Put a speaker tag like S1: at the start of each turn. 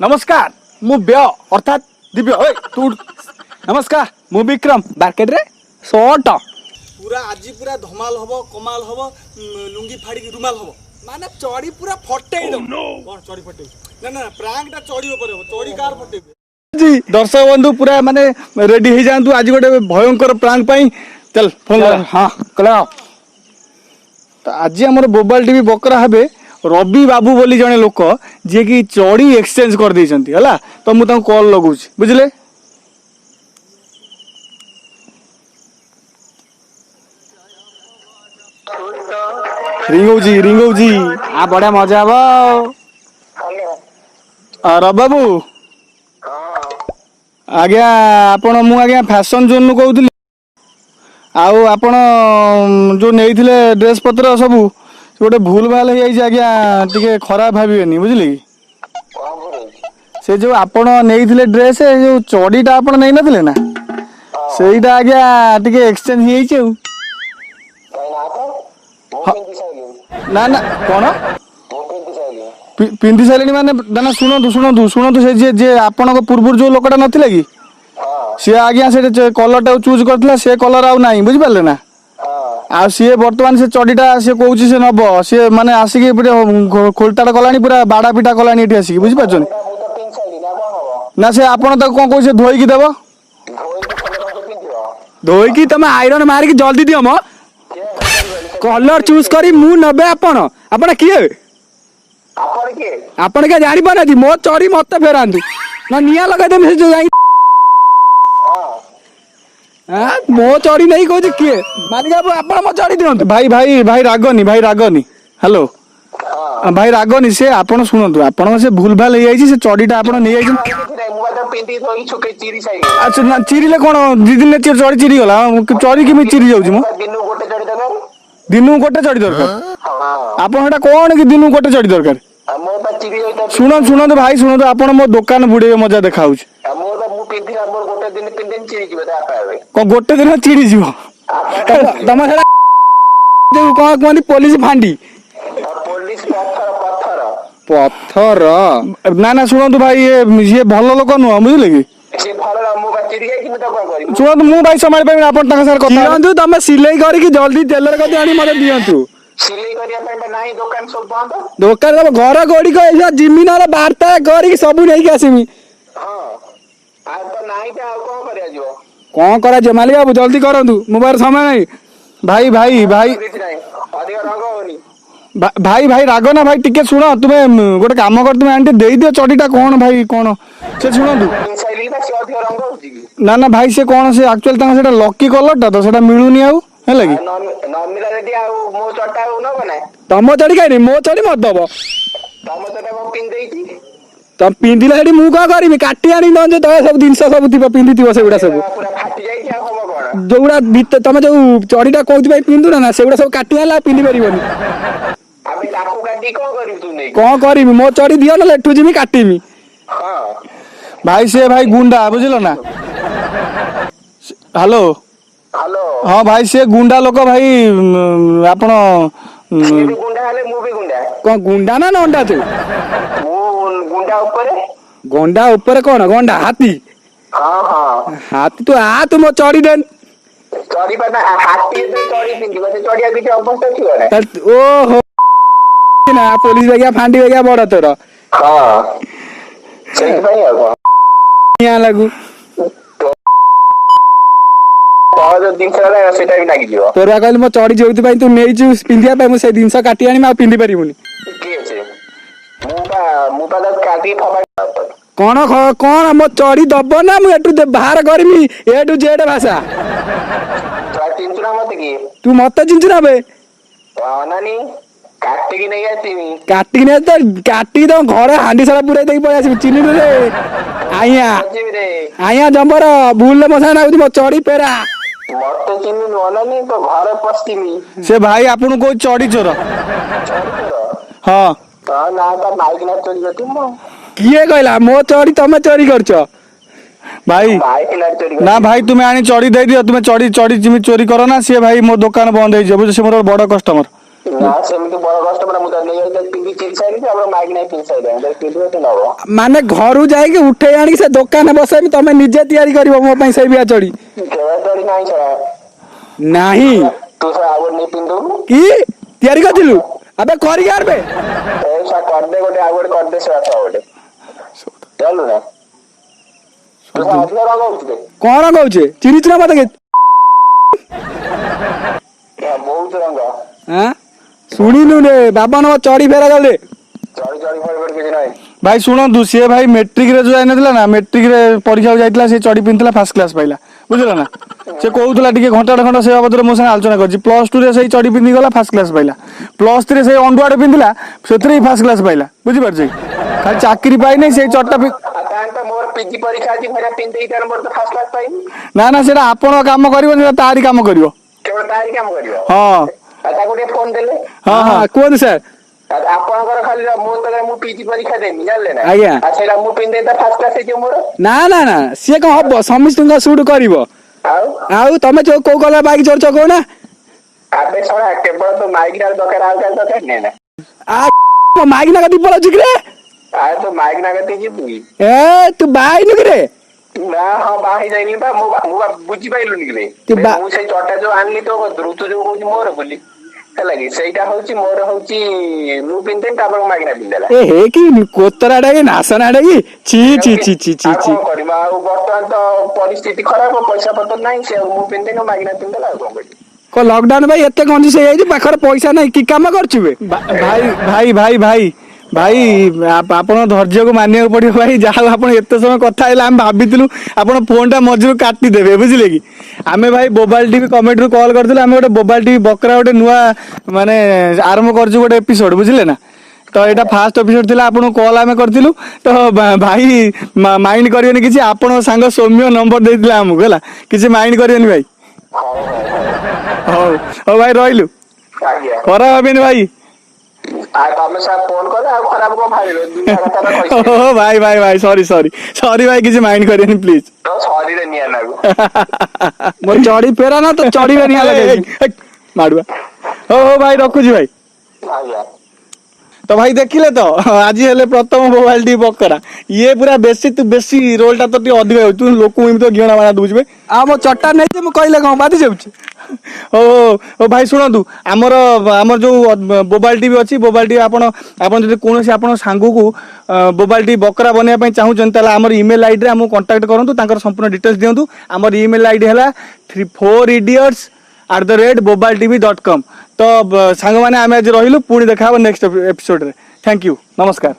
S1: नमस्कार मु व्य अर्थात दिव्य ओए तू नमस्कार मु विक्रम मार्केट रे शॉर्ट
S2: पूरा आज पूरा धमाल हबो कमाल हबो लुंगी फाड़ी रुमाल हबो माने चढ़ी पूरा फटेई दो कोन चढ़ी फटेई ना ना प्रांक टा चढ़ी ऊपर हबो चढ़ी कार फटेई
S1: जी दर्शक बंधु पूरा माने रेडी हो जांतु आज गोटे भयंकर प्रांक पाई चल फोन कर हां कला तो आज हमर मोबाइल टीवी बकरा हबे रवि बाबू बोली जने लोक जे कि चढ़ी एक्सचेंज कर दैछंती हला तो मु ताको कॉल लगुछ बुझले रिंगो जी आ बड़ा मजा आबो रवि बाबू आज्ञा आपण मु आज्ञा फैशन जोन नु कहउतली आउ आपण जो नेइथिले ड्रेस पत्र सबू गोटे भूल भाल हो जाइए आज्ञा टिके खराब भाविबेनी बुझिले से जो आपण नेइथिले ड्रेस जो चडीटा आपण नै नथिले ना सेईटा आज्ञा टिके एक्सचेंज हो जाइए ना ना कोन पिंधि साइलेनी माने ना शुणु से जे आपण को पूर्व जो लोकटा नथिले कि सी आज्ञा से कलर चूज करथिला से कलर आउ नाही बुझि पाले ना आ सी बर्तमान से चडीटा से कहूँ से नब सी माने आसिक खोलताटा कलानी पूरा बाड़ा पिटा कलानी एठी आसिक बुझि पाछन ना से आपण त कोन कहू से धोई की देबो धोई की तमे आयरन मार के जल्दी दियो म कलर चूज करी मु नबे आपण किए आपण के जानि पाना थी मो चोरी मत फेरांतु ना निया लगा दे से जो जाई हां मो चोरी नहीं कहू किए मानिका आपण मो चोरी दियंतु भाई रागनी हेलो भाई रागनी से आपण सुनंतु आपण से भूल भाल हे जाई से चोरीटा आपण नै जाई अच्छा ना चिरीले कोन दी दिन चोरी चिरी गला चोरी कि चिरी जाउची मो दिनु गोटे चढ़ी दरकार आपण एटा कोन कि दिनु गोटे चढ़ी दरकार शुणु भाई शुणु आपण मो दुकान बुड़े मजा देखाऊ गोटे दिन चिड़ी जीव तुम कौन कहती पुलिस फांडी पत्थर ना ना शुणु भाई ये भल लोक नुह बुझे कि शुणु मु भाई संभाल पाइबे आपण ताका सार कथा दियंतु तमे सिलाई करी जल्दी टेलर कति आनी मते दियंतु सिलाई करिया पे नाही दुकान सब बंद दुकान घर गोडी को जिमी ना वार्ता करी सब नहीं के आसीमी हां आ तो नाही त कोन करिया जो कोन करा जे मालिक बाबू जल्दी करंतु मोबाइल समय नहीं भाई अधिक रंग होनी भाई रागो ना भाई टिके सुनो तुमे गोटे काम कर तुमे आंटी देई दियो चडीटा कोन भाई कोन से सुनंतु ना ना भाई से कोन से एक्चुअल तांगा सेटा लकी कलरटा तो सेटा मिलुनी आउ हेला कि नॉमिनल रेडी आउ मो चटा न बने तमो चडी काई मो चडी मत दबो तमो चटा को पिन देई तम पिंदिला हेडी मु का करिमी काटी आनी दन जे तो सब दिन सब थिबा पिंदी थिबा सेगुडा सब पूरा फाटी जाई क्या हम कोन जोगुडा भीतर तमे जो चडीटा कहउती भाई पिंदु ना सेगुडा सब काटी आला पिंदी परिबनी आमे लाकू काटी को करिम तू नै को करिमी मो चडी दियो ना लेठु जिमी काटीमी हां भाई से भाई गुंडा बुझलो ना हेलो हाँ भाई से गुंडा लोक भाई आपण गुंडा हले मु भी गुंडा कोन गुंडा ना नंडा तू गोंडा ऊपर कौन गोंडा हाथी हां हाथी तो आ तुम चढ़ी देन चढ़ी पता हाथी से चढ़ी पिंदी बसे चढ़िया बीच अवस्था थियो रे ओहो ना पुलिस बगिया फांडी बगिया बड़ तोर हां सही भाई आ यहां लागू तो दिन से सेटा भी लागी जिवो तोरा कहली म चढ़ी जोइति भाई तू नेई छु पिंदिया पे म से दिन से काटी आनी म पिंदी परिबुनी के छे मुपा काटी फबा कौन मो चढ़ी दब ना मु एटू बाहर करमी ए टू जेड भाषा चिंचुना मत की तू मत चिंचुना बे नानी काटी की नहीं आसीमी काटी नहीं तो काटी तो घर हांडी सारा पूरा देई पय आसी चिनी रे आइया जंबर भूल मसा ना मो चढ़ी पेरा मत चिनी ननानी तो घर पस्तीमी से भाई आपन को चढ़ी चोर हां ना तो माइक ना चोरी करती मो किए कहला मो चोरी तमे चोरी करछ भाई ना भाई तुम्हें आनी चढ़ी दे दियो तुम्हें चढ़ी जिमी चोरी करो ना सी भाई मो दुकान बंद हो जे से मोर बड़ कस्टमर
S3: ନା ସେମିତି ବଡ କଷ୍ଟମର ମୁଁ ତ ନେଇ ପିନ୍ଧି ଚିରି ସାରିଲି ଆମର ମାଇକ ନାହିଁ ପିନ୍ଧି ସାରିଲାଣି ପିନ୍ଧିବ ସେ ନବ।
S1: ମାନେ ଘରୁ ଯାଇକି ଉଠେଇ ଆଣିକି ସେ ଦୋକାନରେ ବସେଇବି ତମେ ନିଜେ ତିଆରି କରିବ ମୋ ପାଇଁ ସେଇ ବିଆ ଚଢି?
S3: କେବେ ଚଢି ନାହିଁ ସେଟା।
S1: ନାହିଁ
S3: ତୁ ସେ ଆଉ ଗୋଟେ ନେଇ ପିନ୍ଧୁନୁ।
S1: କି ତିଆରି କରିଥିଲୁ? ଆବେ କରିକି ଆଣବେ।
S3: ଏ ସା କରିଦେ ଗୋଟେ ଆଉ ଗୋଟେ କରିଦେ ସେ ଆସ ଗୋଟେ ଚାଲୁ ନା ତୁ ଅଧିକ ରଙ୍ଗ ହଉଛି
S1: କଣ କହୁଛେ ଚିରିଛୁ ନା ମତେ
S3: ବହୁତ ରଙ୍ଗ
S1: ଶୁଣିଲୁ ରେ ବାବନ ଚଢି ଫେରା ଗଲେ
S3: ଚଢି ଚଢି ଫଳି କିଛି ନାହିଁ।
S1: ଭାଇ ଶୁଣନ୍ତୁ ସିଏ ଭାଇ ମେଟ୍ରିକରେ ଯୋଉ ଯାଇନଥିଲା ନା ମେଟ୍ରିକରେ ପରୀକ୍ଷାକୁ ଯାଇଥିଲା ସେ ଚଢି ପିନ୍ଧିଥିଲା ଫାର୍ଷ୍ଟ କ୍ଲାସ ପାଇଲା ବୁଝିଲ ନା। ସେ କହୁଥିଲା ଟିକେ ଘଣ୍ଟାଟେ ଖଣ୍ଡ ସେ ବାବଦରେ ମୋ ସାଙ୍ଗେ ଆଲୋଚନା କରିଛି +2 ରେ ସେଇ ଚଢି ପିନ୍ଧି ଗଲା ଫାର୍ଷ୍ଟ କ୍ଲାସ ପାଇଲା +3 ରେ ସେଇ ଅଣ୍ଡୁଆଟେ ପିନ୍ଧିଲା ସେଥିରେ ବି ଫାର୍ଷ୍ଟ କ୍ଲାସ ପାଇଲା ବୁଝିପାରୁଛ ଖାଲି ଚାକିରି ପାଇନି ସେଇ ଚଟା
S3: ମୋର ପିଜି ପରୀକ୍ଷା ଅଛି ଘରେ ପିନ୍ଧି ଦେଇ ମୋର ତ ଫାର୍ଷ୍ଟ କ୍ଲାସ ପାଇନି।
S1: ନା ନା ସେଇଟା ଆପଣଙ୍କ କାମ କରିବ ସେଟା ତାରି କାମ କରିବ।
S3: କେବଳ ତାରି କାମ କରିବ।
S1: ହଁ
S3: ତାକୁ ଟିକେ ଫୋନ ଦେଲେ।
S1: ହଁ ହଁ କୁହନ୍ତୁ ସାର୍।
S3: ଆପଣଙ୍କର ଖାଲି ମୁଁ ପିଜି ପରୀକ୍ଷା ଦେମି ଜାଣିଲେ ନା
S1: ଆଜ୍ଞା
S3: ସେଇଟା ମୁଁ ପିନ୍ଧି ଦେଇ ଫାର୍ଷ୍ଟ କ୍ଲାସ ହେଇଯିବ ମୋର।
S1: ନା ନା ନା ସିଏ କଣ ହବ ସମସ୍ତଙ୍କ ସୁଟ କରିବ। ଆଉ ତମେ ଯୋଉ କୋଉ କଲର ବାଇକ ଚଢୁଛ କହୁନା?
S3: ଆବେ ଶଳା କେବଳ ତ ମାଇକ ଦରକାର ଆଉ କାହା ଦରକାର ନାହିଁ ନା।
S1: ମାଇକ ନା କତି ପଳଉଛୁ କିରେ?
S3: ଆରେ ତୁ ମାଇକ ନା କତି ଯିବୁ କି?
S1: ତୁ ବାହା ହେଇନୁ କିରେ?
S3: ନା ହଁ ବାହା ହେଇ ଯାଇନି ବା ମୁଁ ବୁଝିପାରିଲୁନି କିରେ ମୁଁ ସେଇ ଚଟା ଯୋଉ ଆଣିଲି ତୋ କତିରୁ ତୁ ଯୋଉ କହୁଛୁ ମୋର ବୋଲି ହେଲା କି ସେଇଟା ହଉଛି ମୋର ହଉଛି ମୁଁ ପିନ୍ଧେନି ତାପରେ ମାଗିନା ପିନ୍ଧେଲା।
S1: ଏ ହେ କି କୋତରାଟା କି ନାସନାଟା କି ଛି ଛି ଛି ଛି ଛି ଛି।
S3: କଣ କରିବା ଆଉ ବର୍ତ୍ତମାନ ତ ପରିସ୍ଥିତି ଖରାପ ପଇସା ପତ୍ର ନାହିଁ ସେ ମୁଁ ପିନ୍ଧେନି ମାଗିନା ପିନ୍ଧେଲା ଆଉ କଣ କରିବି।
S1: କଣ ଲକଡାଉନ ଭାଇ ଏତେ କଞ୍ଜୁସ ହେଇଯାଇଛି ପାଖରେ ପଇସା ନାହିଁ କି କାମ କରୁଛୁ ବେ? ଭାଇ ଭାଇ ଭାଇ ଭାଇ ଭାଇ ଆପଣଙ୍କ ଧୈର୍ଯ୍ୟକୁ ମାନିବାକୁ ପଡିବ ଭାଇ ଯାହା ହଉ ଆପଣ ଏତେ ସମୟ କଥା ହେଇଲେ ଆମେ ଭାବିଥିଲୁ ଆପଣ ଫୋନ ଟା ମଝିରୁ କାଟିଦେବେ ବୁଝିଲେ କି ଆମେ ଭାଇ ବୋବାଲ ଟିଭି କମେଡିରୁ କଲ୍ କରିଥିଲୁ ଆମେ ଗୋଟେ ବୋବାଲ ଟିଭି ବକରା ଗୋଟେ ନୂଆ ମାନେ ଆରମ୍ଭ କରିଛୁ ଗୋଟେ ଏପିସୋଡ ବୁଝିଲେ ନା। ତ ଏଇଟା ଫାଷ୍ଟ ଏପିସୋଡ ଥିଲା ଆପଣଙ୍କୁ କଲ୍ ଆମେ କରିଥିଲୁ ତ ଭାଇ ମାଇଣ୍ଡ କରିବେନି କିଛି ଆପଣଙ୍କ ସାଙ୍ଗ ସୌମ୍ୟ ନମ୍ବର ଦେଇଥିଲା ଆମକୁ ହେଲା କିଛି ମାଇଣ୍ଡ କରିବେନି ଭାଇ। ହଉ ହଉ ଭାଇ ରହିଲୁ ଖରାପ ଭାବିବେନି ଭାଇ।
S3: ତମେ ସାର୍ ଫୋନ କଲେ ଆଉ ଖରାପ କଣ ଭାବିବେ ଦୁନିଆ କଥା ତ
S1: ଭାଇ ଭାଇ ଭାଇ ସରି ସରି ସରି ଭାଇ କିଛି ମାଇଣ୍ଡ କରିବେନି ପ୍ଲିଜ।
S3: ସରିରେ ନିଆଁ ଲାଗୁ।
S1: ମୋ ଚଢି ଫେରା ନା ତ ଚଢିବେ ନିଆଁ ଲଗେଇବି ମାଡୁଆ। ହଉ ହଉ ଭାଇ ରଖୁଛି ଭାଇ।
S3: ଆଜ୍ଞା।
S1: ତ ଭାଇ ଦେଖିଲେ ତ ଆଜି ହେଲେ ପ୍ରଥମ ମୋବାଇଲ ଟିଭି ବକରା ଇଏ ପୁରା ବେଶୀ ତୁ ବେଶୀ ରୋଲ ଟା ତ ଟିକେ ଅଧିକ ଯାଉଛି ତୁ ଲୋକଙ୍କୁ ଏମିତି ଘିଅଣା ମାରା ଦଉଛୁ ବେ। ଆଉ ମୋ ଚଟା ନେଇଛି ମୁଁ କହିଲେ କଣ ବାଧି ଯାଉଛି। ହଉ ହଉ ଭାଇ ଶୁଣନ୍ତୁ ଆମର ଯୋଉ ବୋବାଲ ଟିଭି ଅଛି ବୋବାଲ ଟିଭି ଆପଣ ଯଦି କୌଣସି ଆପଣ ସାଙ୍ଗକୁ ବୋବାଲ ଟିଭି ବକରା ବନେଇବା ପାଇଁ ଚାହୁଁଛନ୍ତି ତାହେଲେ ଆମର ଇମେଲ ଆଇଡିରେ ଆମକୁ କଣ୍ଟାକ୍ଟ କରନ୍ତୁ ତାଙ୍କର ସମ୍ପୂର୍ଣ୍ଣ ଡିଟେଲ୍ସ ଦିଅନ୍ତୁ। ଆମର ଇମେଲ ଆଇଡି ହେଲା 4idiots@bobaltv.com। ତ ସାଙ୍ଗମାନେ ଆମେ ଆଜି ରହିଲୁ ପୁଣି ଦେଖା ହବ ନେକ୍ସଟ ଏପିସୋଡରେ ଥ୍ୟାଙ୍କ ୟୁ ନମସ୍କାର।